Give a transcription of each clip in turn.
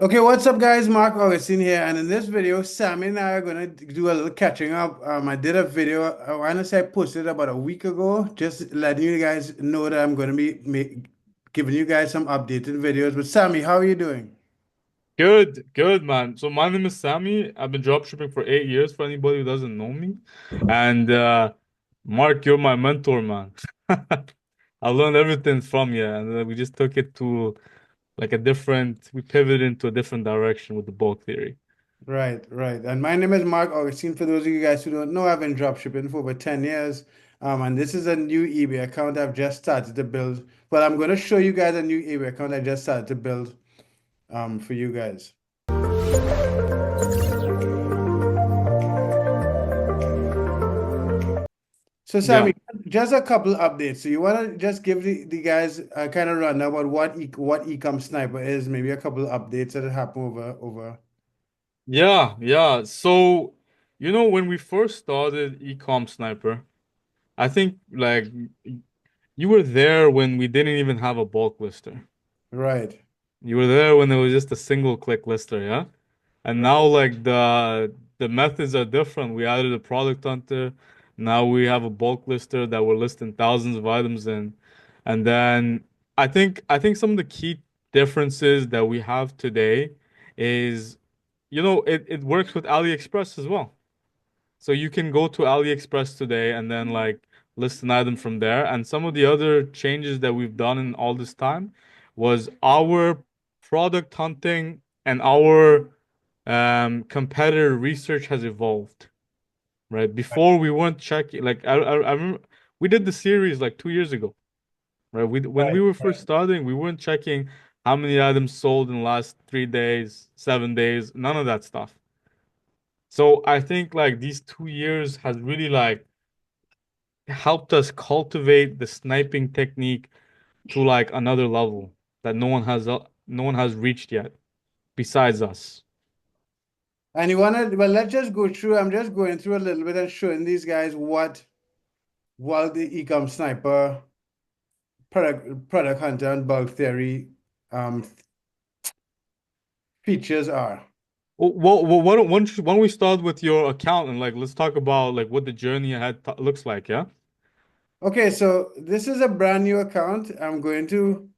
Okay, what's up, guys? Mark Augustine here, and in this video, Sammy and I are gonna do a little catching up. I did a video. I want to say I posted about a week ago, just letting you guys know that I'm gonna be giving you guys some updated videos. But Sammy, how are you doing? Good, good, man. So my name is Sammy. I've been dropshipping for 8 years for anybody who doesn't know me. And Mark, you're my mentor, man. I learned everything from you, and we just took it to we pivoted into a different direction with the bulk theory. Right, right. And my name is Mark Augustine. For those of you guys who don't know, I've been dropshipping for over 10 years. And this is a new eBay account I've just started to build. Well, I'm gonna show you guys a new eBay account I just started to build for you guys. So, Yeah. Sammy, just a couple updates. So, you want to just give the guys a kind of rundown about what Ecom Sniper is, maybe a couple of updates that happened over. Yeah, yeah. So, when we first started Ecom Sniper, I think you were there when we didn't even have a bulk lister. Right. You were there when it was just a single click lister, yeah? And Right. now the methods are different. We added a product hunter. Now we have a bulk lister that we're listing thousands of items in. And then I think some of the key differences that we have today is, it works with AliExpress as well. So you can go to AliExpress today and then list an item from there. And some of the other changes that we've done in all this time was our product hunting and our competitor research has evolved, right? Before we weren't checking, I remember we did the series like 2 years ago, right? When we Right. were first starting, we weren't checking how many items sold in the last 3 days, 7 days, none of that stuff. So I think these 2 years has really helped us cultivate the sniping technique to another level that no one has reached yet besides us. And you want to, well, let's just go through. I'm just going through a little bit and showing these guys what the Ecom Sniper product hunter and bug theory um, features are. Well, why don't we start with your account and let's talk about what the journey ahead looks like, yeah? Okay, so this is a brand new account. I'm going to.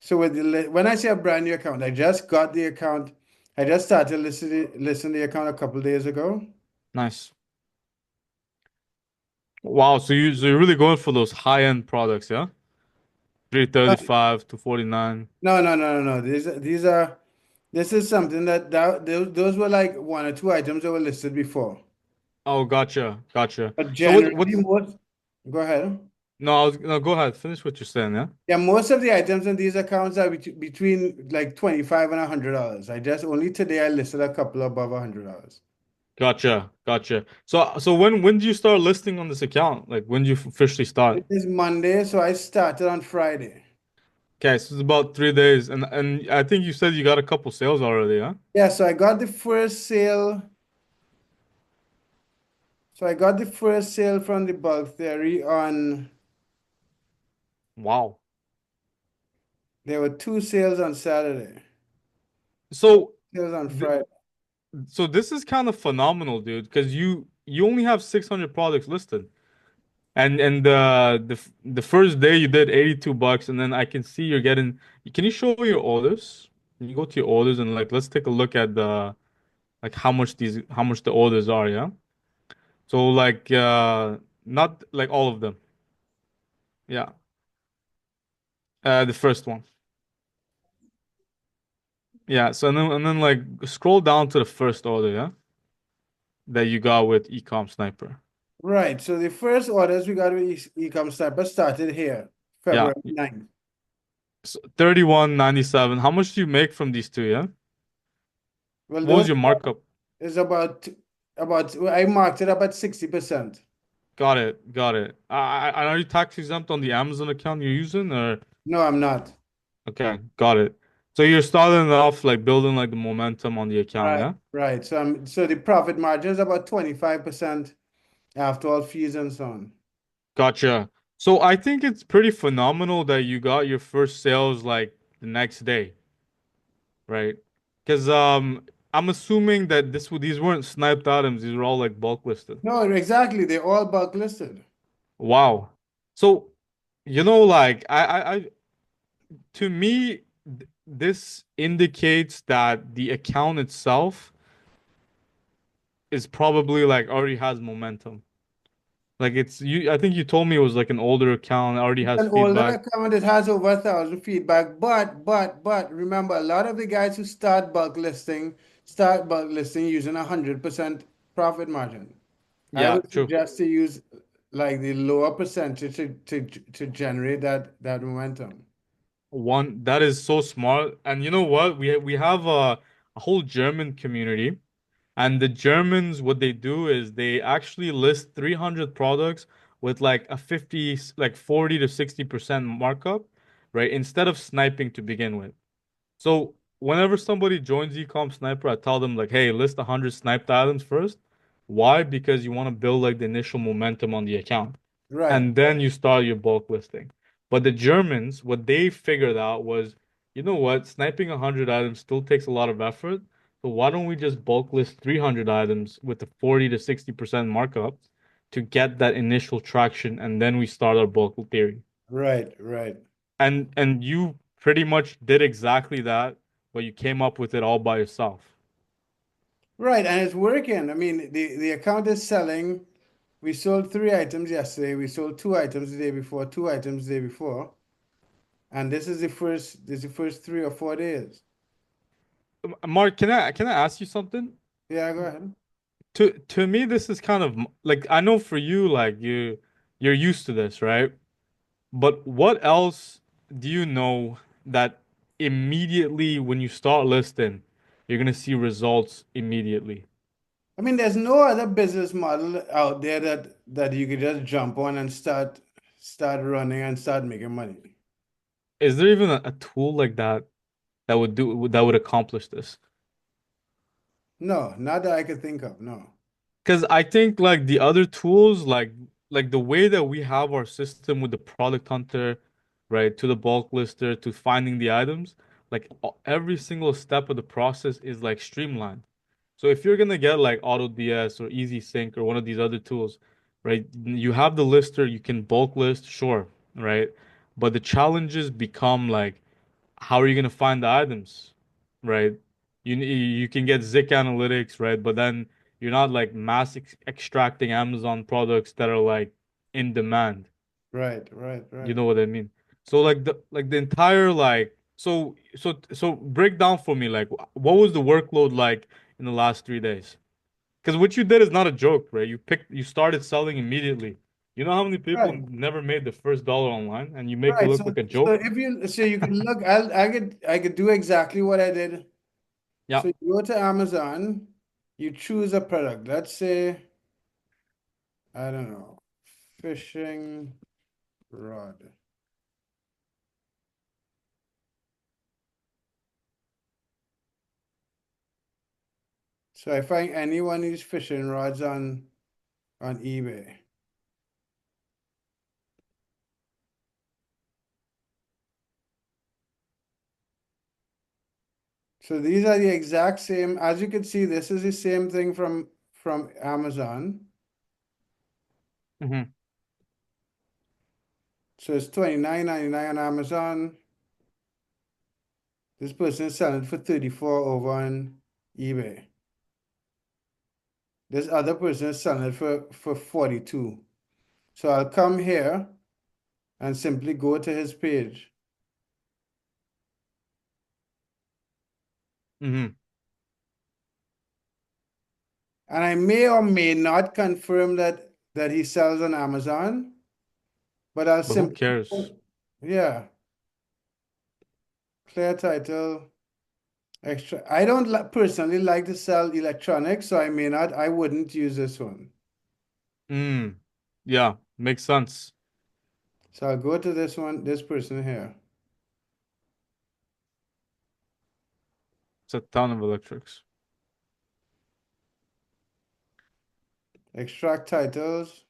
So when I say a brand new account, I just got the account. I just started listening the account a couple days ago. Nice. Wow, so you're really going for those high-end products, yeah? No, 335 to 49. no, no, no, no. This is something those were like one or two items that were listed before. Oh, gotcha, gotcha. But So generally, what's go ahead. no, no, go ahead. Finish what you're saying, yeah? Yeah, most of the items in these accounts are between like 25 and $100. I just only today I listed a couple above $100. Gotcha, gotcha. So when do you start listing on this account? Like when do you officially start? It is Monday, so I started on Friday. Okay, so it's about 3 days, and I think you said you got a couple sales already, huh? Yeah, so I got the first sale. So I got the first sale from the bulk theory on, Wow. there were two sales on Saturday, So sales on th Friday. so this is kind of phenomenal, dude, because you only have 600 products listed, and the first day you did $82, and then I can see you're getting. Can you show your orders? Can you go to your orders and let's take a look at the how much the orders are, yeah? So not like all of them. Yeah. The first one. Yeah. So and then scroll down to the first order, yeah, that you got with Ecom Sniper. Right, so the first orders we got with Ecom Sniper started here, Yeah. February 9th. So 31.97. How much do you make from these two, yeah? Well, What was those your markup? is about I marked it up at 60%. Got it. Got it. Are you tax exempt on the Amazon account you're using or No, I'm not. okay, got it. So you're starting off building the momentum on the account, Right, yeah? right. So the profit margin is about 25% after all fees and so on. Gotcha. So I think it's pretty phenomenal that you got your first sales the next day, right? Because I'm assuming that these weren't sniped items. These were all like bulk listed. No, exactly. They're all bulk listed. Wow. So, like to me, this indicates that the account itself is probably like already has momentum. Like it's you. I think you told me it was like an older account, already It's has an older feedback. account. It has over 1,000 feedback. But remember, a lot of the guys who start bulk listing using 100% profit margin. I Yeah, would true. suggest to use like the lower percentage to generate that momentum. One that is so smart. And you know what? We have a whole German community. And the Germans, what they do is they actually list 300 products with like a 50, like 40 to 60% markup, right? Instead of sniping to begin with. So whenever somebody joins Ecom Sniper, I tell them like, hey, list 100 sniped items first. Why? Because you want to build like the initial momentum on the account. Right, And then you start your bulk listing. But the Germans, what they figured out was, you know what, sniping 100 items still takes a lot of effort. So why don't we just bulk list 300 items with a 40 to 60% markup to get that initial traction, and then we start our bulk theory. right. And you pretty much did exactly that, but you came up with it all by yourself. Right, and it's working. I mean, the account is selling. We sold 3 items yesterday. We sold 2 items the day before, 2 items the day before. And this is the first 3 or 4 days. Mark, can I ask you something? Yeah, go ahead. To me, this is kind of like I know for you, like you're used to this, right? But what else do you know that immediately when you start listing, you're gonna see results immediately? I mean, there's no other business model out there that you could just jump on and start running and start making money. Is there even a tool like that would accomplish this? No, not that I could think of. No. Because I think like the other tools, like the way that we have our system with the product hunter, right, to the bulk lister, to finding the items, like every single step of the process is like streamlined. So if you're gonna get like Auto DS or Easy Sync or one of these other tools, right, you have the lister, you can bulk list, sure, right? But the challenges become like how are you gonna find the items, right? You can get Zik analytics, right? But then you're not like extracting Amazon products that are like in demand. You Right. know what I mean? So like the entire like so break down for me like what was the workload like in the last 3 days? Because what you did is not a joke, right? You started selling immediately. You know how many people Right. never made the first dollar online and you make it Right. look So like a so joke? if you so you can look, I could do exactly what I did. Yeah. So you go to Amazon, you choose a product. Let's say, I don't know, fishing rod. So I find any one of these fishing rods on eBay. So these are the exact same, as you can see, this is the same thing from Amazon. Hmm. So it's 29.99 on Amazon. This person is selling it for 34 over on eBay. This other person is selling it for 42. So I'll come here and simply go to his page. Hmm. And I may or may not confirm that he sells on Amazon, but I'll But who simply, cares? yeah, clear title, extra. I don't personally like to sell electronics, so I wouldn't use this one. Mm. Yeah, makes sense. So I'll go to this one, this person here. It's a ton of electrics. Extract titles.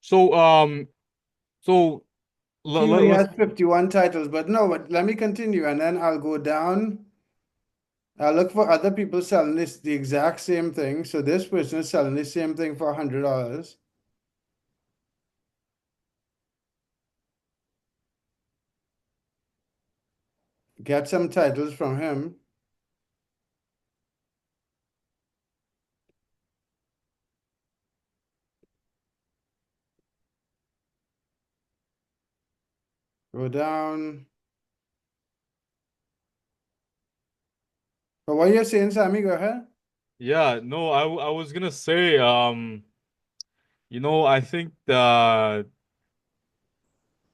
So so He let's has 51 titles, but no, but let me continue and then I'll go down I look for other people selling the exact same thing. So this person is selling the same thing for $100. Get some titles from him. Go down. But what you're saying, Sammy, go ahead. Yeah, no, I was gonna say, I think that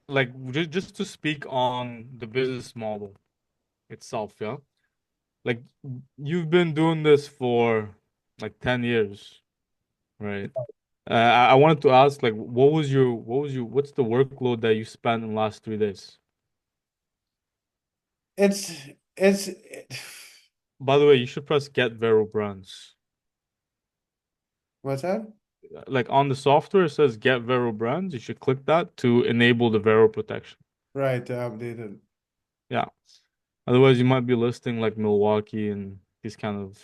like just to speak on the business model itself, yeah. Like you've been doing this for like 10 years, right? I wanted to ask, like, what's the workload that you spent in the last 3 days? It's it's By the way, you should press get Vero brands. what's that? Like on the software, it says get Vero brands. You should click that to enable the Vero protection. Right, updated. Yeah. Otherwise, you might be listing like Milwaukee and these kind of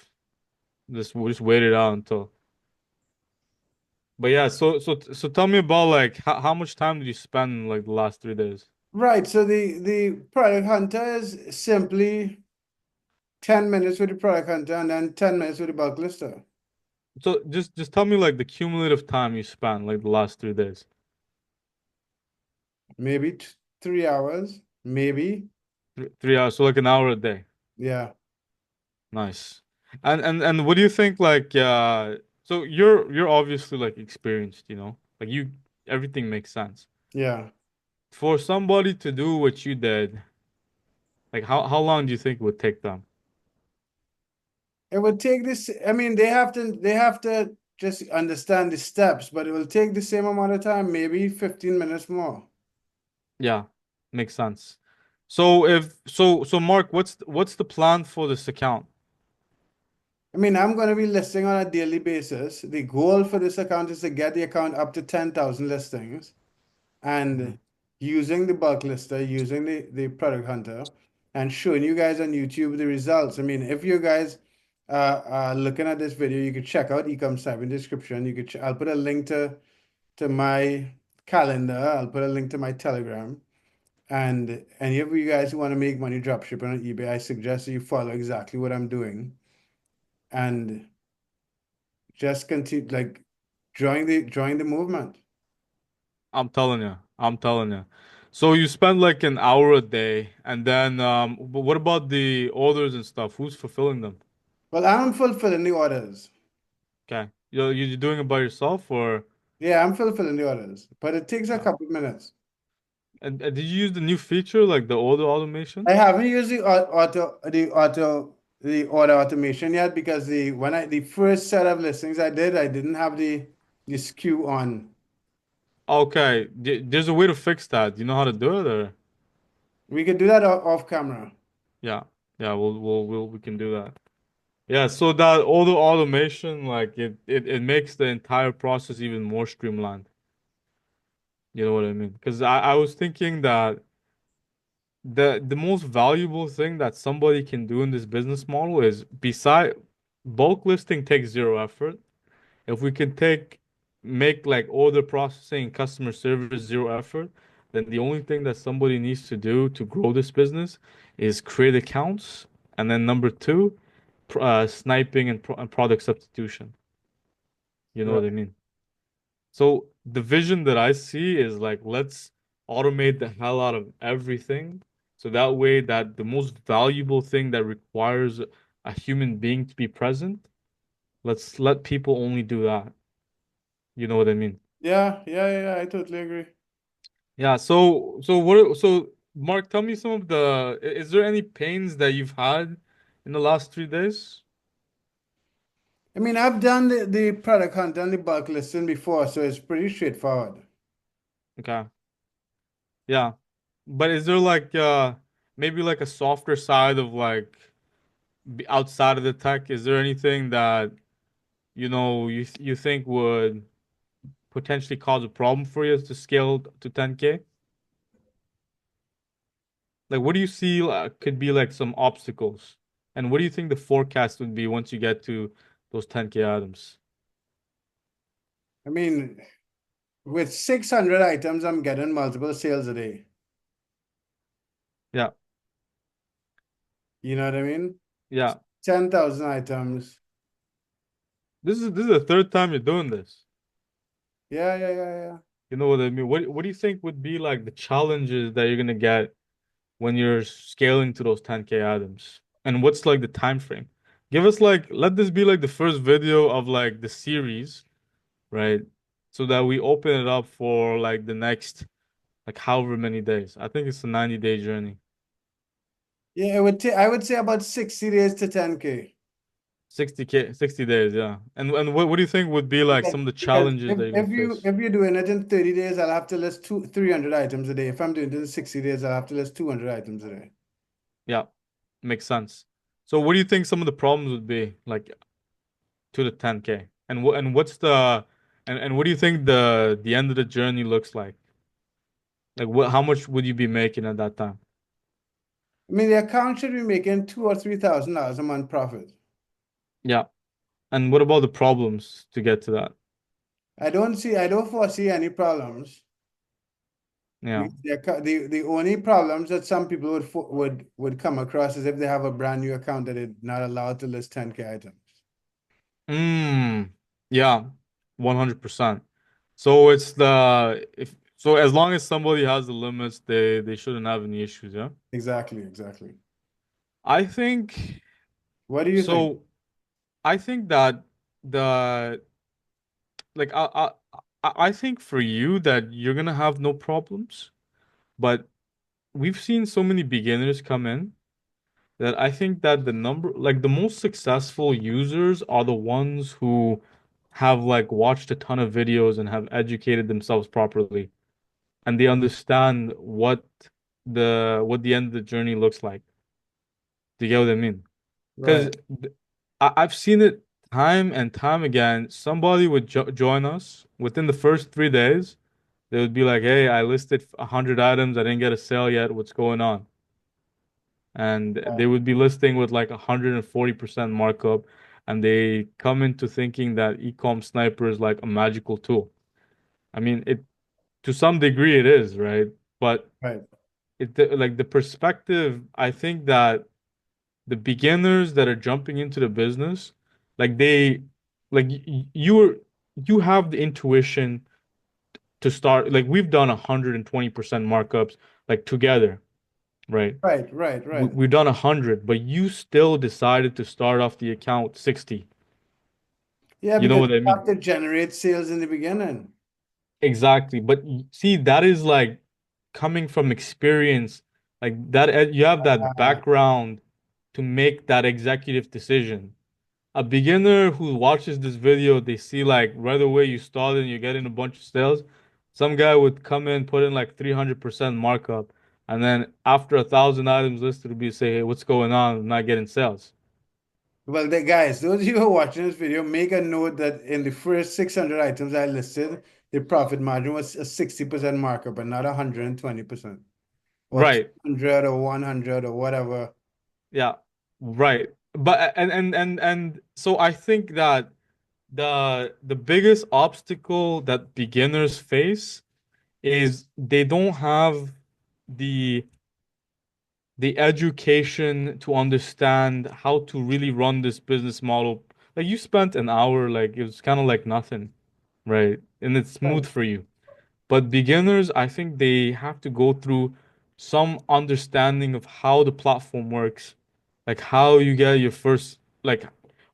just wait it out until. But yeah, so tell me about like how much time did you spend in like the last 3 days? Right. So the product hunter is simply 10 minutes with the product hunter and then 10 minutes with the bulk lister. So just tell me like the cumulative time you spent like the last 3 days. Maybe 3 hours. Maybe. 3 hours, so like an hour a day. Yeah. Nice. And what do you think like so you're obviously like experienced, Like everything makes sense. Yeah. For somebody to do what you did, like how long do you think it would take them? It would take this, I mean, they have to just understand the steps, but it will take the same amount of time, maybe 15 minutes more. Yeah, makes sense. So Mark, what's the plan for this account? I mean, I'm going to be listing on a daily basis. The goal for this account is to get the account up to 10,000 listings. Mhm. And using the bulk lister, using the product hunter, and showing you guys on YouTube the results. I mean, if you guys are looking at this video, you could check out Ecom Sniper in the description. I'll put a link to my calendar. I'll put a link to my Telegram. And any of you guys who want to make money dropshipping on eBay, I suggest that you follow exactly what I'm doing and just continue like join the movement. I'm telling you. I'm telling you. So you spend like an hour a day, and then but what about the orders and stuff? Who's fulfilling them? Well, I'm fulfilling the orders. Okay. You're doing it by yourself or Yeah, I'm fulfilling the orders, but it takes a yeah. couple of minutes. And did you use the new feature like the order automation? I haven't used the order automation yet because the first set of listings I didn't have the SKU on. Okay. There's a way to fix that. Do you know how to do it or We could do that off camera. yeah. Yeah, we can do that. Yeah, so that order automation, like it makes the entire process even more streamlined. You know what I mean? Because I was thinking that the most valuable thing that somebody can do in this business model is beside bulk listing takes zero effort. If we can make like order processing and customer service zero effort, then the only thing that somebody needs to do to grow this business is create accounts, and then number two, sniping and product substitution. You know Right. what I mean? So the vision that I see is like let's automate the hell out of everything. So that way that the most valuable thing that requires a human being to be present, let's let people only do that. You know what I mean? Yeah, I totally agree. Yeah, so Mark, tell me some of is there any pains that you've had in the last 3 days? I mean, I've done the product hunt and the bulk listing before, so it's pretty straightforward. Okay. Yeah. But is there like maybe like a softer side of like outside of the tech, is there anything that you think would potentially cause a problem for you to scale to 10K? Like, what do you see could be like some obstacles? And what do you think the forecast would be once you get to those 10K items? I mean, with 600 items, I'm getting multiple sales a day. Yeah, You know what I mean? yeah. 10,000 items. This is the third time you're doing this. Yeah, yeah, yeah, yeah. You know what I mean? What do you think would be like the challenges that you're gonna get when you're scaling to those 10K items? And what's like the time frame? Give us like let this be like the first video of like the series, right? So that we open it up for like the next like however many days. I think it's a 90-day journey. Yeah, it would take, I would say about 60 days to 10K. 60K, 60 days, yeah. And what do you think would be like Because some of the because challenges if, that you're gonna if you face? if you're doing it in 30 days, I'll have to list 300 items a day. If I'm doing it in 60 days, I'll have to list 200 items a day. Yeah, makes sense. So what do you think some of the problems would be like to the 10K? What's the and what do you think the end of the journey looks like? Like what how much would you be making at that time? I mean, the account should be making $2,000 or $3,000 a month profit. Yeah. And what about the problems to get to that? I don't foresee any problems. Yeah. Because the only problems that some people would come across is if they have a brand new account that they're not allowed to list 10K items. Mm, yeah, 100%. So it's the if so as long as somebody has the limits, they shouldn't have any issues, yeah? Exactly, exactly. I think What do you think? so I think that the like I think for you that you're gonna have no problems, but we've seen so many beginners come in that I think that the number like the most successful users are the ones who have like watched a ton of videos and have educated themselves properly and they understand what the end of the journey looks like. Do you get what I mean? Because Right, I've seen it time and time again. Somebody would join us within the first 3 days. They would be like, "Hey, I listed 100 items. I didn't get a sale yet. What's going on?" And right, they would be listing with like 140% markup, and they come into thinking that Ecom Sniper is like a magical tool. I mean, it to some degree it is, right? But right, like the perspective, I think that the beginners that are jumping into the business, like they, like you have the intuition to start. Like we've done 120% markups like together, right? right, right, right. We've done 100, but you still decided to start off the account 60. Yeah, You know because what I you have mean? to generate sales in the beginning. Exactly. But see, that is like coming from experience, like that you have that Uh, background to make that executive decision. A beginner who watches this video, they see like right away you started and you're getting a bunch of sales. Some guy would come in, put in like 300% markup, and then after 1,000 items listed, would be say, "Hey, what's going on? I'm not getting sales." well, the guys, those of you who are watching this video, make a note that in the first 600 items I listed, the profit margin was a 60% markup and not 120%, or Right. 200 or 100 or whatever. Yeah. Right. But and so I think that the biggest obstacle that beginners face is they don't have the the education to understand how to really run this business model. Like you spent an hour, like it was kind of like nothing, right? And it's Right, smooth for you. But beginners, I think they have to go through some understanding of how the platform works, like how you get your first, like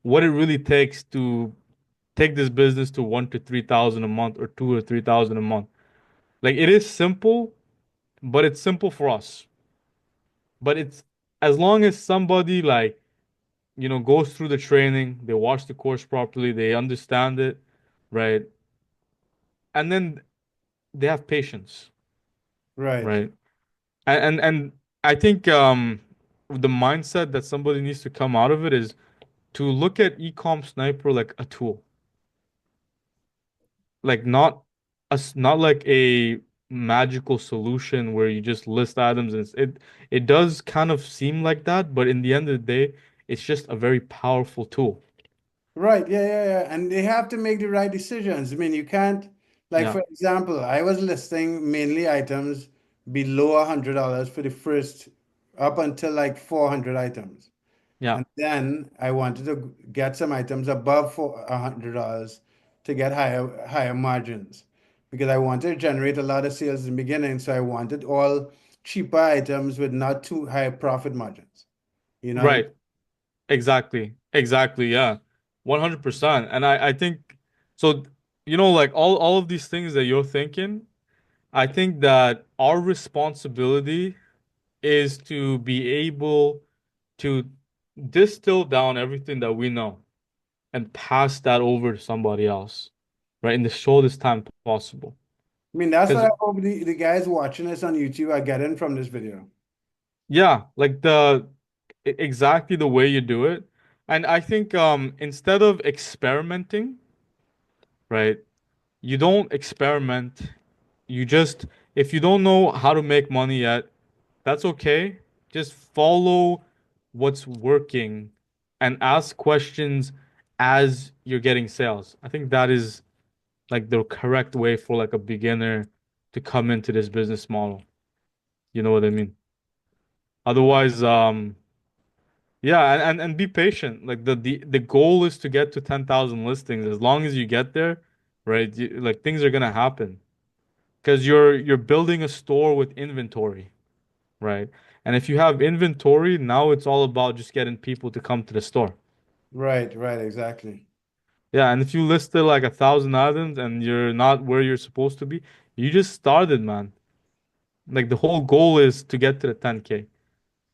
what it really takes to take this business to 1 to 3,000 a month or 2 or 3,000 a month. Like it is simple, but it's simple for us. But it's as long as somebody like, goes through the training, they watch the course properly, they understand it, right? And then they have patience, right, right? And I think the mindset that somebody needs to come out of it is to look at Ecom Sniper like a tool, like not like a magical solution where you just list items and it does kind of seem like that, but in the end of the day, it's just a very powerful tool. Right, yeah, yeah, yeah. And they have to make the right decisions. I mean, you can't, like, Yeah, for example, I was listing mainly items below $100 for the first, up until like 400 items. yeah, And then I wanted to get some items above $100 to get higher margins because I wanted to generate a lot of sales in the beginning. So I wanted all cheaper items with not too high profit margins. You know what I mean? right. Exactly. Exactly. Yeah. 100%. And I think so, like all of these things that you're thinking, I think that our responsibility is to be able to distill down everything that we know and pass that over to somebody else, right? In the shortest time possible. I mean, that's what Because I hope the guys watching this on YouTube are getting from this video. yeah, like exactly the way you do it. And I think instead of experimenting, right? You don't experiment. You just, if you don't know how to make money yet, that's okay. Just follow what's working and ask questions as you're getting sales. I think that is like the correct way for like a beginner to come into this business model. You know what I mean? Otherwise, yeah, and be patient. Like the goal is to get to 10,000 listings. As long as you get there, right? Like things are gonna happen. Because you're building a store with inventory, right? And if you have inventory, now it's all about just getting people to come to the store. Right, right, exactly. Yeah, and if you listed like 1,000 items and you're not where you're supposed to be, you just started, man. Like the whole goal is to get to the 10K.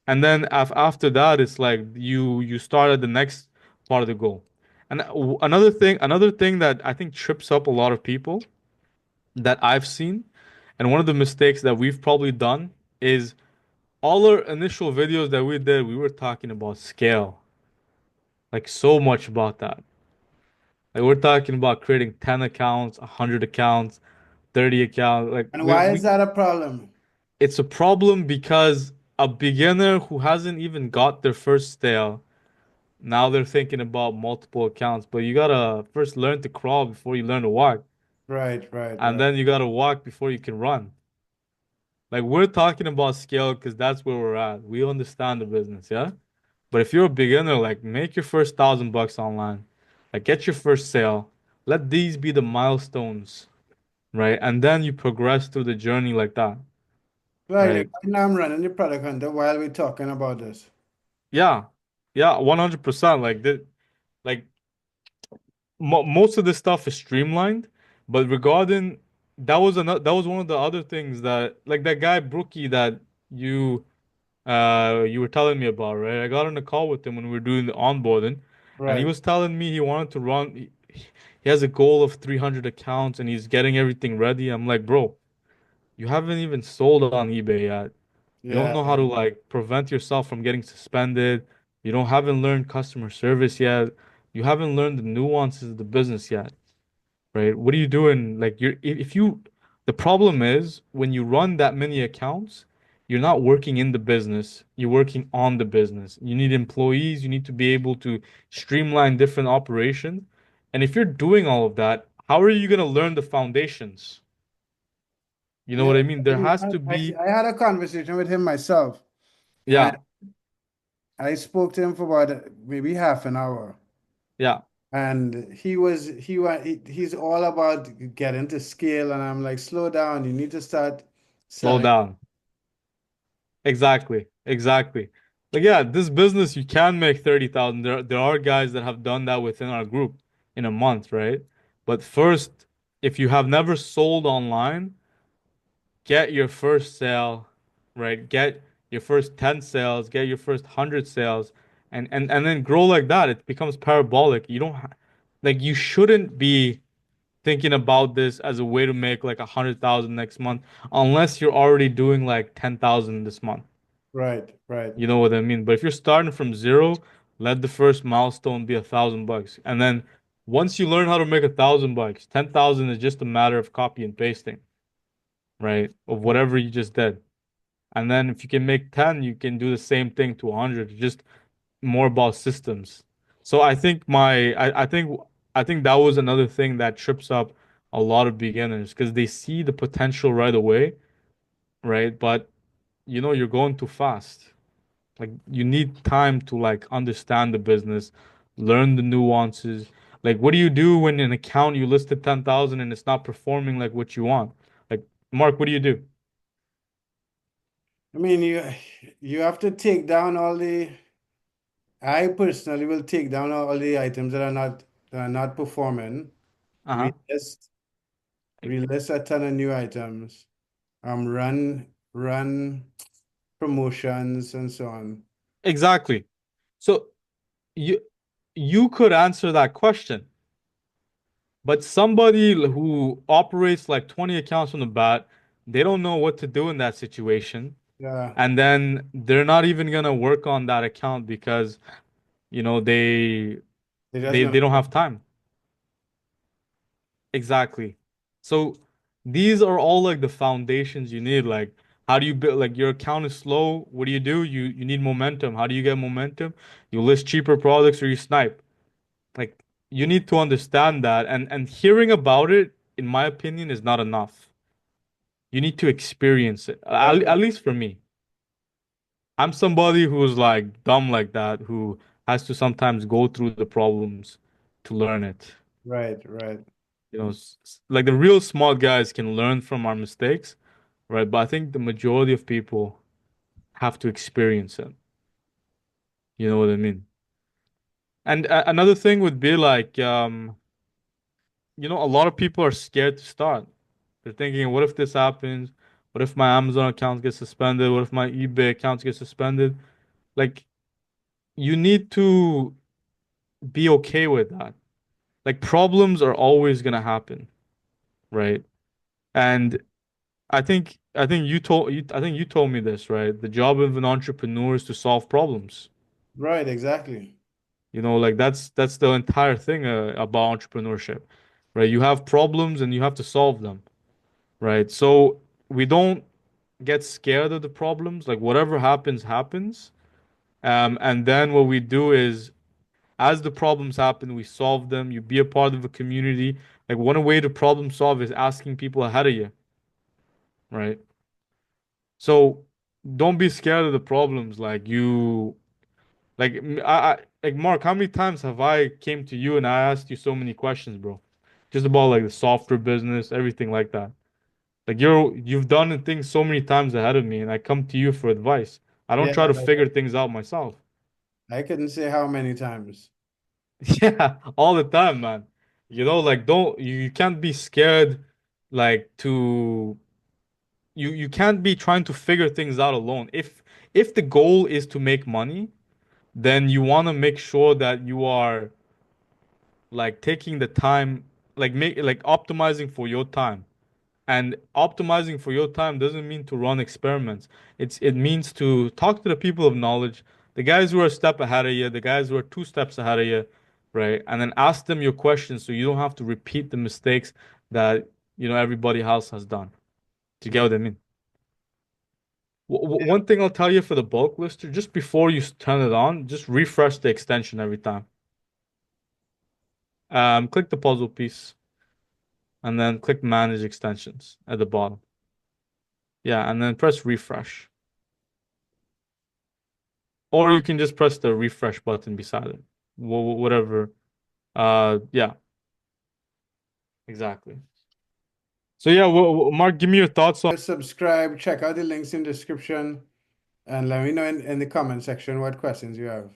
And then after that, it's like you started the next part of the goal. And another thing that I think trips up a lot of people that I've seen, and one of the mistakes that we've probably done is all our initial videos that we did, we were talking about scale, like so much about that. Like we're talking about creating 10 accounts, 100 accounts, 30 accounts. Like And we why is we that a problem? it's a problem because a beginner who hasn't even got their first sale, now they're thinking about multiple accounts, but you gotta first learn to crawl before you learn to walk, Right, right, and right. then you gotta walk before you can run. Like we're talking about scale because that's where we're at. We understand the business, yeah? But if you're a beginner, like make your first $1,000 online, like get your first sale. Let these be the milestones, right? And then you progress through the journey like that, Right, like right? right now I'm running the product hunter while we're talking about this. Yeah, yeah, 100%. Like mo most of this stuff is streamlined, but regarding that was one of the other things that like that guy Brookie that you you were telling me about, right? I got on a call with him when we were doing the onboarding, and he Right. was telling me he wanted to run. He has a goal of 300 accounts, and he's getting everything ready. I'm like, bro, you haven't even sold on eBay yet. You don't Yeah, know how to like prevent yourself from getting suspended. You don't haven't learned customer service yet. You haven't learned the nuances of the business yet, right? What are you doing? Like if you the problem is when you run that many accounts, you're not working in the business, you're working on the business. You need employees, you need to be able to streamline different operations. And if you're doing all of that, how are you going to learn the foundations? You know yeah. what I mean? There has to I be, I had a conversation with him myself, and yeah, I spoke to him for about maybe half an hour. yeah, And he's all about getting to scale, and I'm like, slow down. You need to start slow selling. down. Exactly, exactly. Like yeah, this business you can make 30,000. There are guys that have done that within our group in a month, right? But first, if you have never sold online, get your first sale, right? Get your first 10 sales, get your first 100 sales, and then grow like that. It becomes parabolic. You don't ha like you shouldn't be thinking about this as a way to make like 100,000 next month unless you're already doing like 10,000 this month. Right, right. You know what I mean? But if you're starting from zero, let the first milestone be $1,000. And then once you learn how to make $1,000, 10,000 is just a matter of copy and pasting, right? Of whatever you just did. And then if you can make 10, you can do the same thing to 100. Just more about systems. So I think that was another thing that trips up a lot of beginners because they see the potential right away, right? But you're going too fast. Like you need time to like understand the business, learn the nuances. Like what do you do when an account you listed 10,000 and it's not performing like what you want? Like Mark, what do you do? I mean, you have to take down all the. I personally will take down all the items that are not performing. Uh-huh. Relist E- relist a ton of new items. Run promotions and so on. Exactly. So you you could answer that question, but somebody who operates like 20 accounts on the bat, they don't know what to do in that situation. Yeah, And then they're not even gonna work on that account because, you know, they they're just they gonna. they don't have time. Exactly. So these are all like the foundations you need. Like, how do you build? Like, your account is slow. What do? You need momentum. How do you get momentum? You list cheaper products or you snipe. Like, you need to understand that. And hearing about it, in my opinion, is not enough. You need to experience it. At least for me, I'm somebody who's like dumb like that, who has to sometimes go through the problems to learn it. Right, right, Like the real smart guys can learn from our mistakes, right? But I think the majority of people have to experience it. You know what I mean? And another thing would be like, a lot of people are scared to start. They're thinking, what if this happens? What if my Amazon account gets suspended? What if my eBay accounts get suspended? Like, you need to be okay with that. Like, problems are always gonna happen, right? And I think you told me this, right? The job of an entrepreneur is to solve problems. right, exactly. Like that's the entire thing about entrepreneurship, right? You have problems and you have to solve them, right? So we don't get scared of the problems. Like whatever happens, happens. And then what we do is, as the problems happen, we solve them. You be a part of a community. Like one way to problem solve is asking people ahead of you, right? So don't be scared of the problems. Like Mark, how many times have I came to you and I asked you so many questions, bro? Just about like the software business, everything like that. Like you've done things so many times ahead of me, and I come to you for advice. I don't Yeah, try to like figure things out myself. I couldn't say how many times. Yeah, all the time, man. Like don't you can't be scared, like to you can't be trying to figure things out alone. If the goal is to make money, then you want to make sure that you are like taking the time, like optimizing for your time. And optimizing for your time doesn't mean to run experiments. It means to talk to the people of knowledge, the guys who are a step ahead of you, the guys who are two steps ahead of you, right? And then ask them your questions so you don't have to repeat the mistakes that everybody else has done. Do you get Right. what I mean? One thing I'll tell you for the bulk lister, just before you turn it on, just refresh the extension every time. Click the puzzle piece and then click manage extensions at the bottom. Yeah, and then press refresh. Or you can just press the refresh button beside it. Whatever. Yeah, exactly. So yeah, Mark, give me your thoughts on. Subscribe, check out the links in description, and let me know in the comment section what questions you have.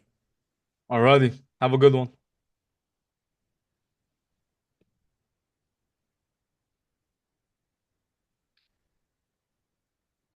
Alrighty, have a good one.